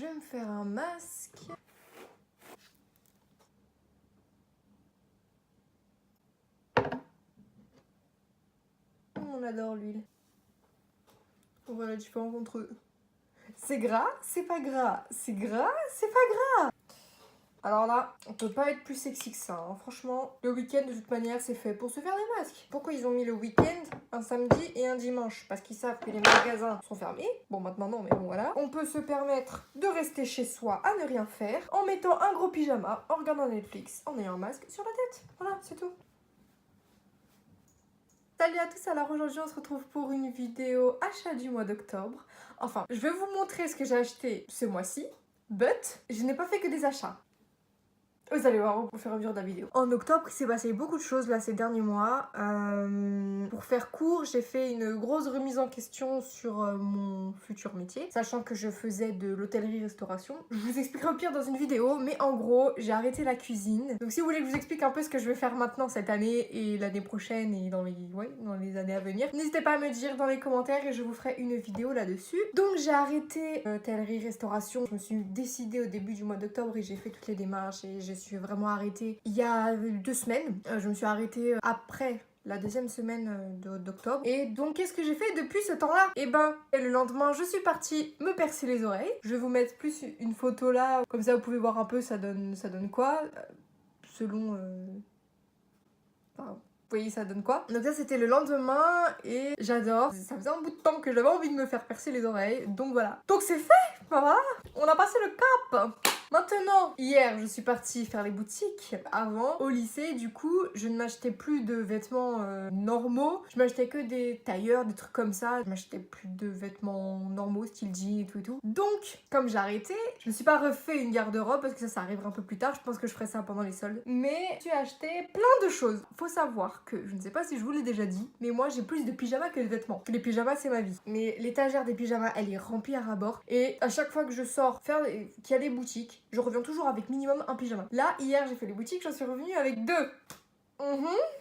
vais me faire un masque. On adore l'huile. Voilà la différence entre eux. C'est gras, c'est pas gras. C'est gras, c'est pas gras. Alors là, on peut pas être plus sexy que ça. Hein. Franchement, le week-end de toute manière, c'est fait pour se faire des masques. Pourquoi ils ont mis le week-end, un samedi et un dimanche? Parce qu'ils savent que les magasins sont fermés. Bon, maintenant non, mais bon, voilà. On peut se permettre de rester chez soi à ne rien faire en mettant un gros pyjama, en regardant Netflix, en ayant un masque sur la tête. Voilà, c'est tout. Salut à tous, alors aujourd'hui on se retrouve pour une vidéo achat du mois d'octobre. Enfin, je vais vous montrer ce que j'ai acheté ce mois-ci, but je n'ai pas fait que des achats. Vous allez voir au fur et à mesure de la vidéo. En octobre, il s'est passé beaucoup de choses là ces derniers mois. Pour faire court, j'ai fait une grosse remise en question sur mon futur métier, sachant que je faisais de l'hôtellerie-restauration. Je vous expliquerai au pire dans une vidéo, mais en gros, j'ai arrêté la cuisine. Donc si vous voulez que je vous explique un peu ce que je vais faire maintenant cette année et l'année prochaine et dans les années à venir, n'hésitez pas à me dire dans les commentaires et je vous ferai une vidéo là-dessus. Donc j'ai arrêté l'hôtellerie-restauration. Je me suis décidée au début du mois d'octobre et j'ai fait toutes les démarches et je suis vraiment arrêtée il y a 2 semaines. Je me suis arrêtée après la deuxième semaine d'octobre. Et donc qu'est-ce que j'ai fait depuis ce temps-là? Et ben, le lendemain, je suis partie me percer les oreilles. Je vais vous mettre plus une photo là, comme ça vous pouvez voir un peu ça donne quoi, selon... Enfin, vous voyez ça donne quoi. Donc ça c'était le lendemain et j'adore. Ça faisait un bout de temps que j'avais envie de me faire percer les oreilles, donc voilà. Donc c'est fait, voilà. On a passé le cap. Maintenant, hier, je suis partie faire les boutiques. Avant, au lycée, du coup, je ne m'achetais plus de vêtements normaux. Je m'achetais que des tailleurs, des trucs comme ça. Je m'achetais plus de vêtements normaux, style jean et tout et tout. Donc, comme j'ai arrêté, je me suis pas refait une garde-robe parce que ça arrivera un peu plus tard. Je pense que je ferai ça pendant les soldes. Mais j'ai acheté plein de choses. Faut savoir que, je ne sais pas si je vous l'ai déjà dit, mais moi, j'ai plus de pyjamas que de vêtements. Les pyjamas, c'est ma vie. Mais l'étagère des pyjamas, elle est remplie à ras-bord. Et à chaque fois que je sors qu'il y a des boutiques, je reviens toujours avec minimum un pyjama. Là, hier, j'ai fait les boutiques, j'en suis revenue avec 2.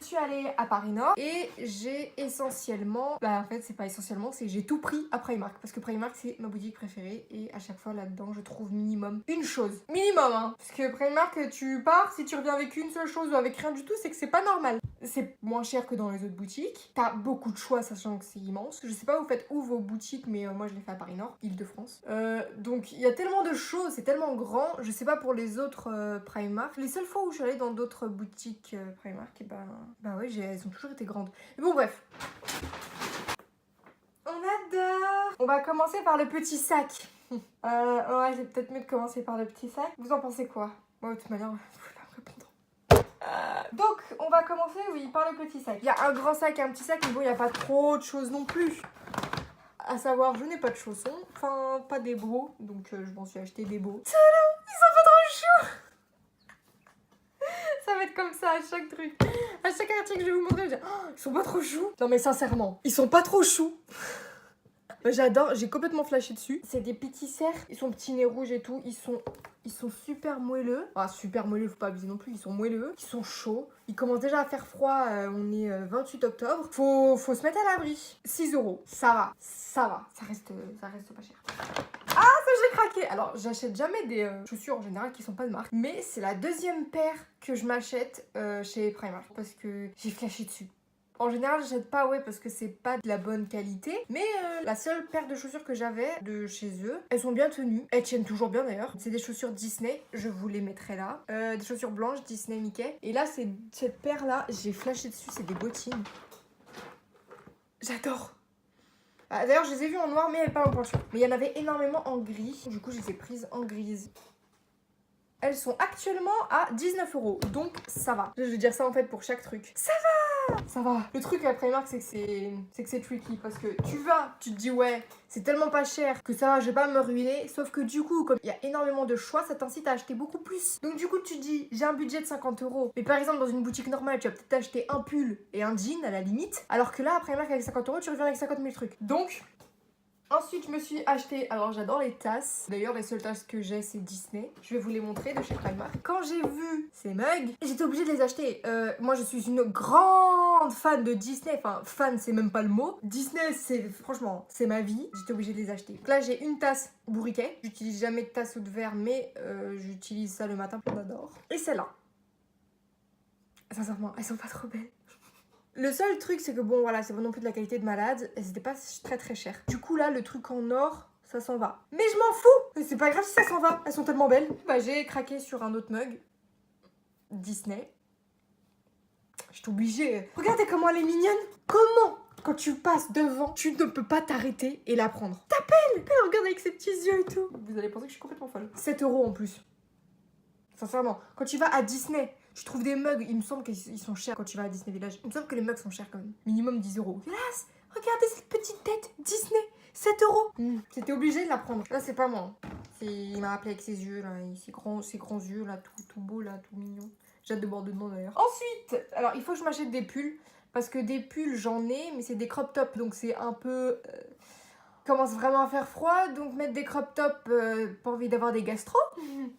Je suis allée à Paris Nord et j'ai essentiellement... Bah en fait c'est pas essentiellement, c'est j'ai tout pris à Primark. Parce que Primark c'est ma boutique préférée et à chaque fois là-dedans je trouve minimum une chose. Minimum hein. Parce que Primark tu pars, si tu reviens avec une seule chose ou avec rien du tout c'est que c'est pas normal. C'est moins cher que dans les autres boutiques. T'as beaucoup de choix sachant que c'est immense. Je sais pas vous faites où vos boutiques mais moi je les fais à Paris Nord, Île-de-France. Donc il y a tellement de choses, c'est tellement grand. Je sais pas pour les autres Primark. Les seules fois où je suis allée dans d'autres boutiques Primark, et bah ouais, elles ont toujours été grandes. Mais bon, bref. On adore. On va commencer par le petit sac. Ouais, c'est peut-être mieux de commencer par le petit sac. Vous en pensez quoi? Moi, de toute manière, vous pouvez pas me répondre. Donc, on va commencer, oui, par le petit sac. Il y a un grand sac et un petit sac, mais bon, il n'y a pas trop de choses non plus. À savoir, je n'ai pas de chaussons, enfin, pas des beaux, donc je m'en suis acheté des beaux. Tadam, ils sont pas trop choux. Ça va être comme ça à chaque truc. À chaque article que je vais vous montrer, je vais dire oh, ils sont pas trop choux. Non mais sincèrement, ils sont pas trop choux. J'adore, j'ai complètement flashé dessus. C'est des petits cerfs, ils sont petits nez rouges et tout, ils sont super moelleux. Ah super moelleux, faut pas abuser non plus, ils sont moelleux, ils sont chauds. Il commence déjà à faire froid, on est 28 octobre. Faut se mettre à l'abri. 6 €, ça va, ça reste pas cher. Ah ça j'ai craqué. Alors j'achète jamais des chaussures en général qui sont pas de marque, mais c'est la deuxième paire que je m'achète chez Primark parce que j'ai flashé dessus. En général, j'achète pas, ouais, parce que c'est pas de la bonne qualité. Mais la seule paire de chaussures que j'avais de chez eux, elles sont bien tenues. Elles tiennent toujours bien d'ailleurs. C'est des chaussures Disney, je vous les mettrai là. Des chaussures blanches, Disney, Mickey. Et là, c'est cette paire-là, j'ai flashé dessus, c'est des bottines. J'adore. Ah, d'ailleurs, je les ai vues en noir, mais pas en pointure. Mais il y en avait énormément en gris. Du coup, je les ai prises en grise. Elles sont actuellement à 19 €, donc ça va. Je vais dire ça en fait pour chaque truc. Ça va. Le truc à Primark, c'est que c'est tricky parce que tu te dis ouais, c'est tellement pas cher que ça va, je vais pas me ruiner. Sauf que du coup, comme il y a énormément de choix, ça t'incite à acheter beaucoup plus. Donc du coup, tu te dis j'ai un budget de 50 €. Mais par exemple, dans une boutique normale, tu vas peut-être acheter un pull et un jean à la limite. Alors que là, à Primark avec 50 €, tu reviens avec 50 000 trucs. Donc Ensuite, je me suis acheté, alors j'adore les tasses. D'ailleurs, les seules tasses que j'ai, c'est Disney. Je vais vous les montrer de chez Primark. Quand j'ai vu ces mugs, j'étais obligée de les acheter. Moi, je suis une grande fan de Disney. Enfin, fan, c'est même pas le mot. Disney, franchement, c'est ma vie. J'étais obligée de les acheter. Donc là, j'ai une tasse bourriquet. J'utilise jamais de tasse ou de verre, mais j'utilise ça le matin. J'adore. Et celle-là. Sincèrement, elles sont pas trop belles. Le seul truc, c'est que bon, voilà, c'est pas non plus de la qualité de malade. Et c'était pas très cher. Du coup, là, le truc en or, ça s'en va. Mais je m'en fous! C'est pas grave si ça s'en va. Elles sont tellement belles. Bah, j'ai craqué sur un autre mug. Disney. Je suis obligée. Regardez comment elle est mignonne. Comment, quand tu passes devant, tu ne peux pas t'arrêter et la prendre? T'appelles! Elle regarde avec ses petits yeux et tout. Vous allez penser que je suis complètement folle. 7 € en plus. Sincèrement, quand tu vas à Disney, tu trouves des mugs, il me semble qu'ils sont chers quand tu vas à Disney Village. Il me semble que les mugs sont chers quand même. Minimum 10 €. Hélas, regardez cette petite tête, Disney, 7 €. C'était obligé de la prendre. Là, c'est pas moi. Il m'a appelé avec ses yeux, là, ses grands yeux, là, tout beau, là, tout mignon. J'ai hâte de boire dedans d'ailleurs. Ensuite, alors il faut que je m'achète des pulls. Parce que des pulls, j'en ai, mais c'est des crop tops. Donc c'est un peu... commence vraiment à faire froid, donc mettre des crop tops, pas envie d'avoir des gastro.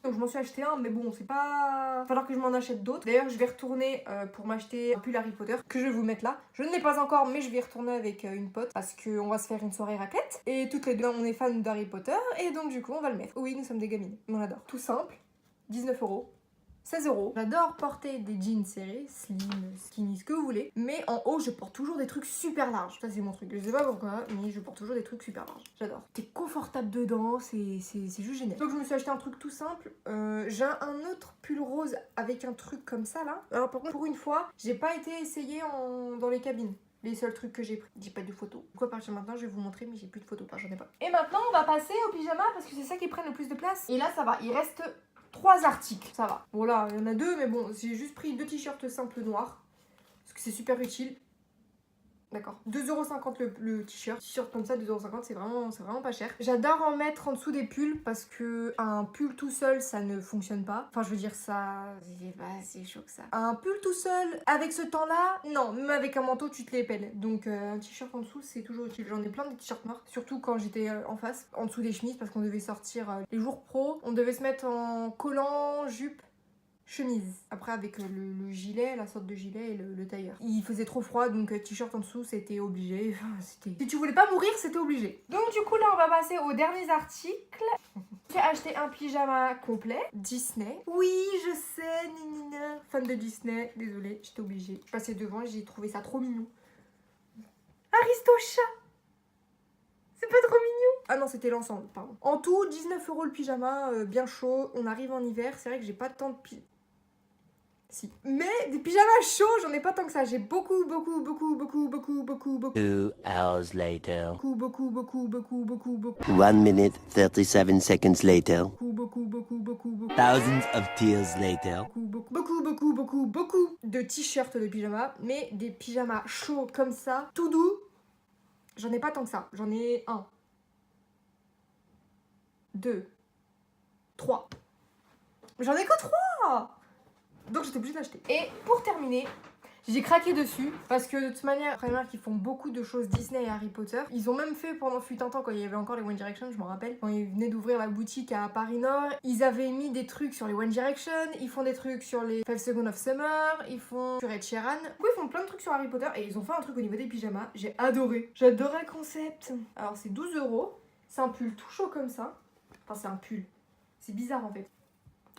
Donc je m'en suis acheté un, mais bon, c'est pas... Il va falloir que je m'en achète d'autres. D'ailleurs, je vais retourner pour m'acheter un pull Harry Potter, que je vais vous mettre là. Je ne l'ai pas encore, mais je vais y retourner avec une pote, parce qu'on va se faire une soirée raclette. Et toutes les deux, on est fans d'Harry Potter, et donc du coup, on va le mettre. Oui, nous sommes des gamines, on adore. Tout simple, 19 €. 16 €. J'adore porter des jeans serrés, slim, skinny, ce que vous voulez. Mais en haut, je porte toujours des trucs super larges. Ça, c'est mon truc. Je sais pas pourquoi, mais je porte toujours des trucs super larges. J'adore. T'es confortable dedans, c'est juste génial. Donc, je me suis acheté un truc tout simple. J'ai un autre pull rose avec un truc comme ça, là. Alors, par contre, pour une fois, j'ai pas été essayée dans les cabines. Les seuls trucs que j'ai pris. J'ai pas de photos. Pourquoi à partir de maintenant, je vais vous montrer, mais j'ai plus de photos. Enfin, j'en ai pas. Et maintenant, on va passer au pyjama parce que c'est ça qui prend le plus de place. Et là, ça va. Il reste 3 articles, ça va. Bon là, il y en a 2, mais bon, j'ai juste pris 2 t-shirts simples noirs. Parce que c'est super utile. D'accord. 2,50 € le t-shirt. T-shirt comme ça, 2,50 €, c'est vraiment pas cher. J'adore en mettre en dessous des pulls parce que un pull tout seul, ça ne fonctionne pas. Enfin, je veux dire, ça... c'est pas assez chaud que ça. Un pull tout seul, avec ce temps-là, non. Même avec un manteau, tu te les pelles. Donc, un t-shirt en dessous, c'est toujours utile. J'en ai plein de t-shirts noirs. Surtout quand j'étais en face, en dessous des chemises, parce qu'on devait sortir les jours pro. On devait se mettre en collant, jupe, chemise. Après avec le gilet, la sorte de gilet et le tailleur. Il faisait trop froid, donc t-shirt en dessous, c'était obligé. Si tu voulais pas mourir, c'était obligé. Donc du coup là on va passer aux derniers articles. J'ai acheté un pyjama complet Disney. Oui, je sais, ninina. Fan de Disney, désolée, j'étais obligée. Je suis passée devant et j'ai trouvé ça trop mignon. Aristocha. C'est pas trop mignon? Ah non, c'était l'ensemble, pardon. En tout, 19 € le pyjama, bien chaud. On arrive en hiver, c'est vrai que j'ai pas tant de pyjama. Si. Mais des pyjamas chauds, j'en ai pas tant que ça. J'ai beaucoup. 2 hours later. Beaucoup. 1 minute 37 seconds later. Beaucoup. Thousands of tears later. Beaucoup de t-shirts de pyjama, mais des pyjamas chauds comme ça, tout doux, j'en ai pas tant que ça. J'en ai 1, 2, 3. J'en ai que 3. Donc j'étais obligée de l'acheter. Et pour terminer, j'ai craqué dessus parce que de toute manière, Primark ils font beaucoup de choses Disney et Harry Potter. Ils ont même fait pendant fut un temps quand il y avait encore les One Direction, je m'en rappelle. Quand ils venaient d'ouvrir la boutique à Paris Nord, ils avaient mis des trucs sur les One Direction, ils font des trucs sur les 5 Seconds of Summer, ils font sur Ed Sheeran. Du coup ils font plein de trucs sur Harry Potter et ils ont fait un truc au niveau des pyjamas. J'ai adoré. J'adorais le concept. Alors c'est 12 €. C'est un pull tout chaud comme ça. Enfin c'est un pull. C'est bizarre en fait.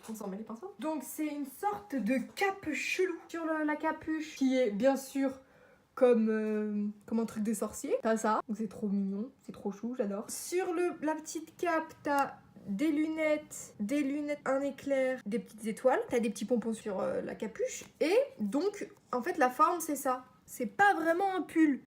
On s'en met les pinceaux. Donc c'est une sorte de cape chelou sur la capuche qui est bien sûr comme un truc de sorcier. T'as ça, donc c'est trop mignon, c'est trop chou, j'adore. Sur la petite cape, t'as des lunettes, un éclair, des petites étoiles. T'as des petits pompons sur la capuche. Et donc, en fait, la forme c'est ça. C'est pas vraiment un pull.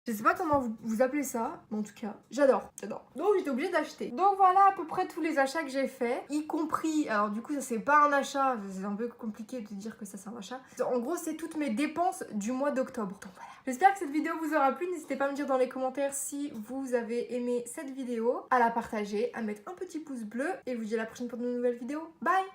Je sais pas comment vous appelez ça, mais en tout cas, j'adore. Donc j'étais obligée d'acheter. Donc voilà à peu près tous les achats que j'ai fait, y compris, alors du coup ça c'est pas un achat, c'est un peu compliqué de dire que ça c'est un achat. En gros c'est toutes mes dépenses du mois d'octobre. Donc voilà. J'espère que cette vidéo vous aura plu, n'hésitez pas à me dire dans les commentaires si vous avez aimé cette vidéo, à la partager, à mettre un petit pouce bleu, et je vous dis à la prochaine pour de nouvelles vidéos. Bye!